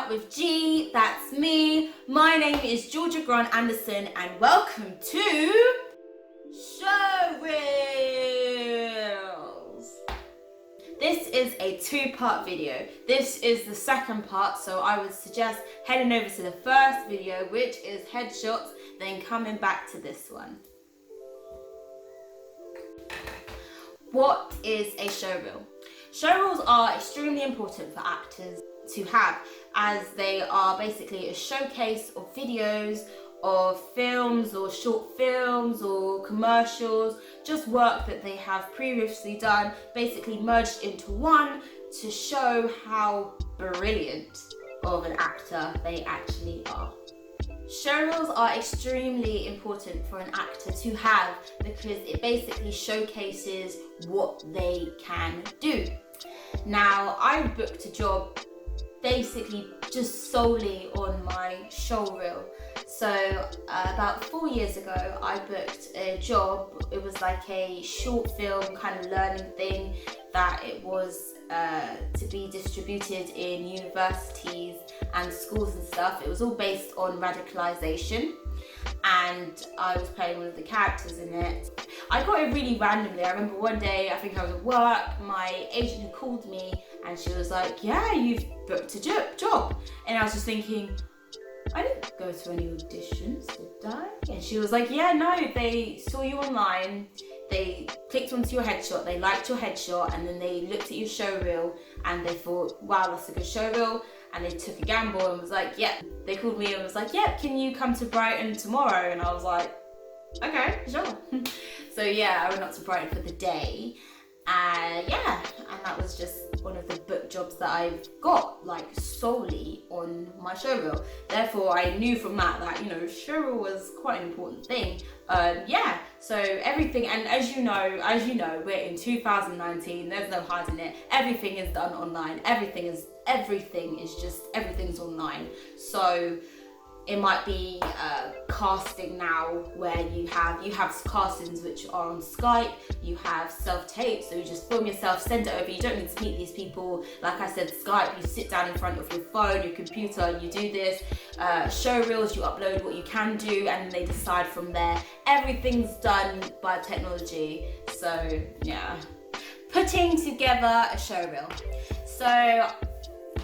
Start with G, that's me. My name is Georgia Grant Anderson and welcome to Showreels. This is a two-part video. This is the second part, so I would suggest heading over to the first video, which is headshots, then coming back to this one. What is a showreel? Showreels are extremely important for actors to have, as they are basically a showcase of videos of films or short films or commercials, just work that they have previously done, basically merged into one to show how brilliant of an actor they actually are. Showreels are extremely important for an actor to have because it basically showcases what they can do. Now, I booked a job basically just solely on my showreel. So about 4 years ago, I booked a job. It was like a short film kind of learning thing that it was to be distributed in universities and schools and stuff. It was all based on radicalization, and I was playing one of the characters in it. I got it really randomly. I remember one day, I think I was at work, my agent had called me and she was like, yeah, you've booked a job. And I was just thinking, I didn't go to any auditions, did I? And she was like, yeah, no, they saw you online, they clicked onto your headshot, they liked your headshot, and then they looked at your showreel and they thought, wow, that's a good showreel. And they took a gamble and was like, yeah. They called me and was like, yeah, can you come to Brighton tomorrow? And I was like, okay, sure. So yeah, I went up to Brighton for the day. Yeah, and that was just one of the book jobs that I've got, like solely on my showreel. Therefore, I knew from that, you know, showreel was quite an important thing. Yeah, so everything, and as you know, we're in 2019. There's no hiding it. Everything is done online. Everything's online. So it might be casting now, where you have castings which are on Skype, you have self-tape, so you just film yourself, send it over. You don't need to meet these people. Like I said, Skype, you sit down in front of your phone, your computer, you do this. Showreels, you upload what you can do and they decide from there. Everything's done by technology. So yeah, putting together a showreel. So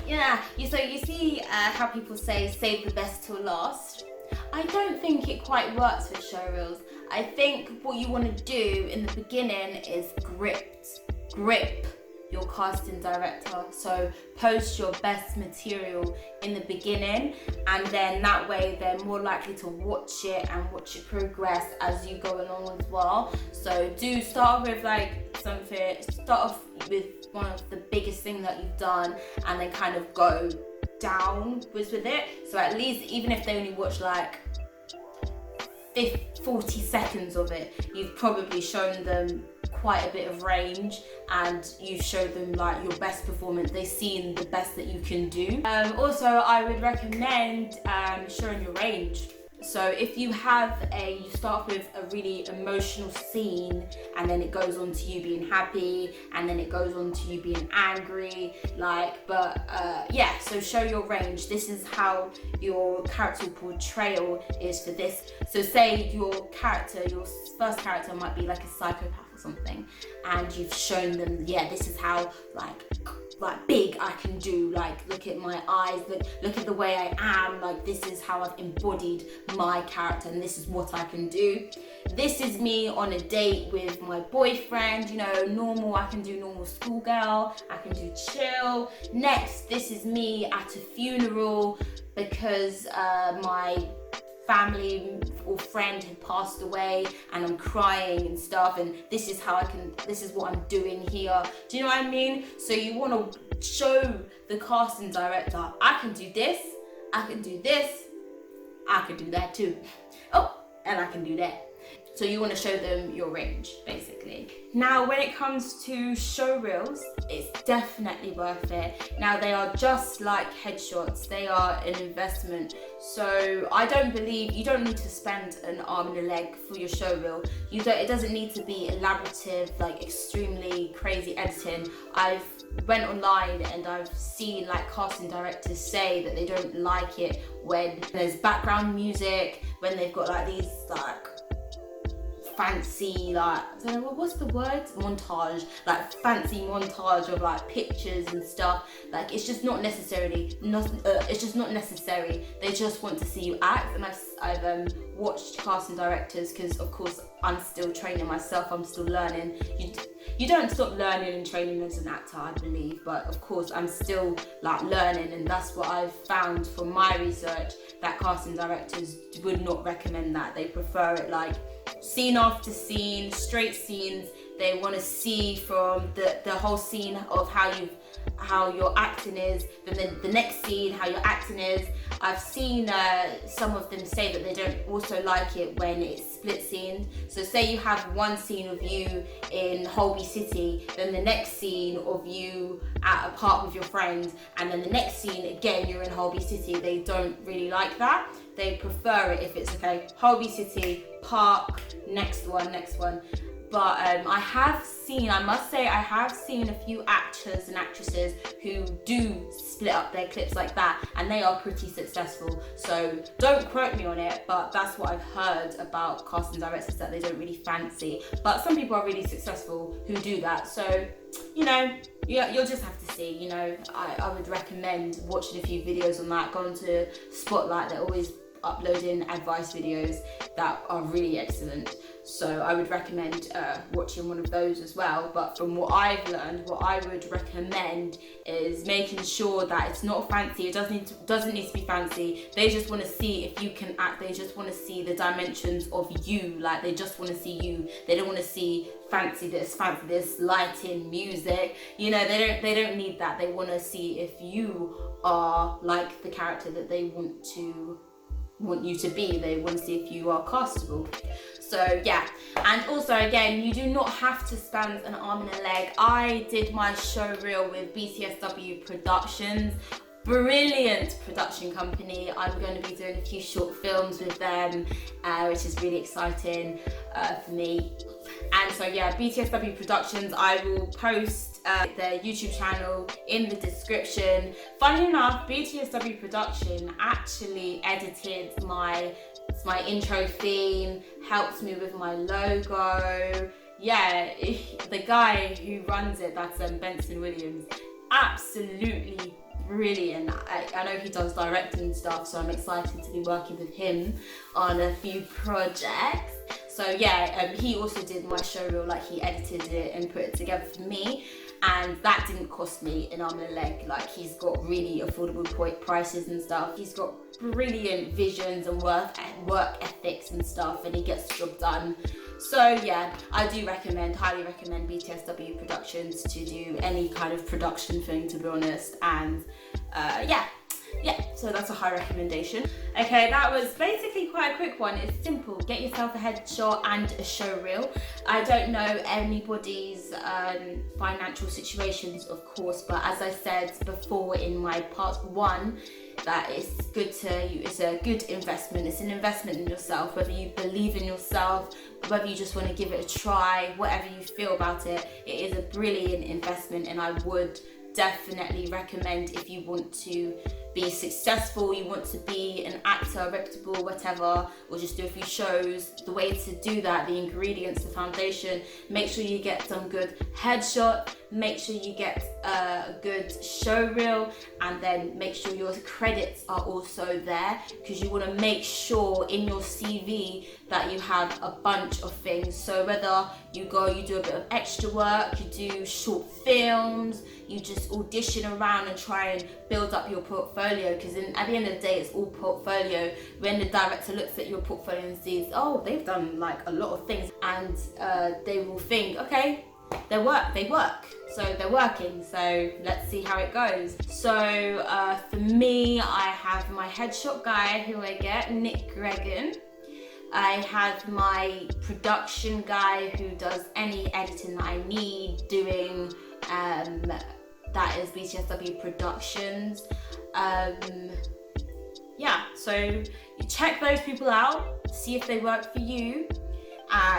yeah, you see how people say save the best till last. I don't think it quite works with showreels. I think what you want to do in the beginning is grip your casting director. So post your best material in the beginning, and then that way they're more likely to watch it and watch it progress as you go along as well. So do start with start off with one of the biggest things that you've done, and then kind of go downwards with it. So at least, even if they only watch like 40 seconds of it, you've probably shown them quite a bit of range, and you've showed them like your best performance. They've seen the best that you can do. Also, I would recommend showing your range. So if you start with a really emotional scene, and then it goes on to you being happy, and then it goes on to you being angry, yeah, so show your range. This is how your character portrayal is for this. So say your first character might be like a psychopath or something, and you've shown them, yeah, this is how like big I can do, like look at my eyes, look at the way I am, like this is how I've embodied my character and this is what I can do. This is me on a date with my boyfriend, you know, normal, I can do normal schoolgirl, I can do chill. Next, this is me at a funeral because my family or friend had passed away and I'm crying and stuff, and this is what I'm doing here. Do you know what I mean? So you want to show the casting director, I can do this, I can do this, I can do that too. Oh, and I can do that. So you want to show them your range, basically. Now, when it comes to Showreels, it's definitely worth it. Now, they are just like headshots. They are an investment. So I don't believe, you don't need to spend an arm and a leg for your showreel. It doesn't need to be elaborative, like extremely crazy editing. I've went online and I've seen like casting directors say that they don't like it when there's background music, when they've got like these like fancy, like, I don't know, what's the word? Montage, like fancy montage of like pictures and stuff. Like it's just not necessary. They just want to see you act. And I've watched casting directors, because of course I'm still training myself. I'm still learning. You don't stop learning and training as an actor, I believe, but of course I'm still like learning, and that's what I've found from my research, that casting directors would not recommend that. They prefer it like scene after scene, straight scenes. They want to see from the whole scene of how your acting is, then the next scene how your acting is. I've seen some of them say that they don't also like it when it's split scenes. So say you have one scene of you in Holby City, then the next scene of you at a park with your friends, and then the next scene again you're in Holby City. They don't really like that. They prefer it if it's okay, Holby City, park, next one. But I must say I have seen a few actors and actresses who do split up their clips like that, and they are pretty successful. So don't quote me on it, but that's what I've heard about casting directors that they don't really fancy. But some people are really successful who do that. So, you know, you'll just have to see. You know, I would recommend watching a few videos on that. Go onto Spotlight, they're always uploading advice videos that are really excellent. So I would recommend watching one of those as well. But from what I've learned, what I would recommend is making sure that it's not fancy. It doesn't need to be fancy. They just want to see if you can act. They just want to see the dimensions of you. Like they just want to see you. They don't want to see fancy this, lighting, music. You know, they don't need that. They want to see if you are like the character that they want you to be. They want to see if you are castable. So yeah, and also again, you do not have to spend an arm and a leg. I did my showreel with Btsw Productions. Brilliant production company. I'm going to be doing a few short films with them, which is really exciting for me. And so yeah, Btsw Productions, I will post their YouTube channel in the description. Funny enough, Btsw Production actually edited my intro theme, helped me with my logo. Yeah, the guy who runs it, that's Benson Williams, absolutely brilliant. I know he does directing and stuff, so I'm excited to be working with him on a few projects. So yeah, he also did my showreel, like he edited it and put it together for me, and that didn't cost me an arm and a leg. Like he's got really affordable prices and stuff. He's got brilliant visions and work ethics and stuff, and he gets the job done. So yeah, I do highly recommend Btsw Productions to do any kind of production thing, to be honest. And yeah, so that's a high recommendation. Okay, that was basically quite a quick one. It's simple. Get yourself a headshot and a showreel. I don't know anybody's financial situations, of course, but as I said before in my part 1, that it's a good investment. It's an investment in yourself, whether you believe in yourself, whether you just want to give it a try, whatever you feel about it. It is a brilliant investment, and I would definitely recommend, if you want to be successful, you want to be an actor, reputable, whatever, or just do a few shows, the way to do that, the ingredients, the foundation, make sure you get some good headshot, make sure you get a good showreel, and then make sure your credits are also there, because you want to make sure in your CV that you have a bunch of things. So whether you do a bit of extra work, you do short films, you just audition around and try and build up your portfolio, because at the end of the day, it's all portfolio. When the director looks at your portfolio and sees, oh, they've done like a lot of things, and they will think, okay, they work, so they're working, so let's see how it goes. So for me, I have my headshot guy who I get, Gregan. I have my production guy who does any editing that I need doing. That is Btsw Productions. Yeah, so you check those people out, see if they work for you.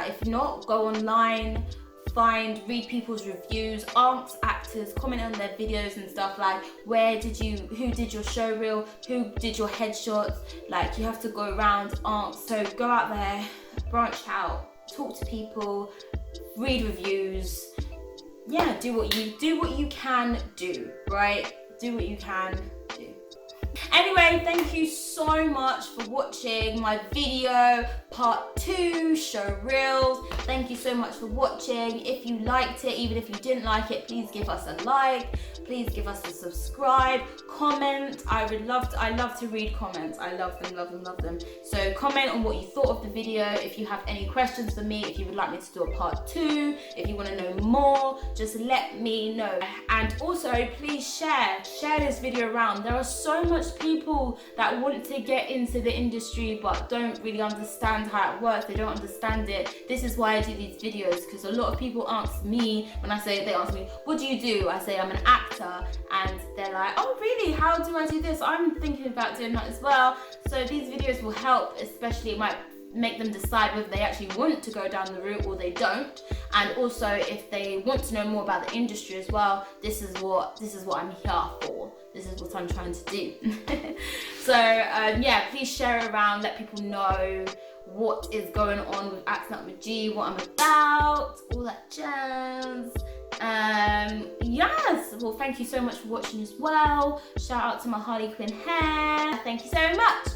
If not, go online, read people's reviews, ask actors, comment on their videos and stuff like who did your showreel, who did your headshots. Like, you have to go around, ask. So go out there, branch out, talk to people, read reviews. Yeah, do what you can do, right? Do what you can do. Anyway, thank you so much for watching my video part 2 Showreels. Thank you so much for watching. If you liked it, even if you didn't like it, please give us a like. Please give us a subscribe, comment. I love to read comments. I love them. So comment on what you thought of the video. If you have any questions for me, if you would like me to do a part 2, if you want to know more, just let me know. And also, please share this video around. There are so much people that want to get into the industry but don't really understand how it works. They don't understand it. This is why I do these videos, because a lot of people ask me, they ask me, what do you do? I say I'm an actor, and they're like, oh really, how do I do this? I'm thinking about doing that as well. So these videos will help, especially it might make them decide whether they actually want to go down the route or they don't. And also, if they want to know more about the industry as well, this is what I'm here for. This is what I'm trying to do. So yeah, please share around, let people know what is going on with Acting Out with G, what I'm about, all that jazz. Yes, well, thank you so much for watching as well. Shout out to my Harley Quinn hair. Thank you so much.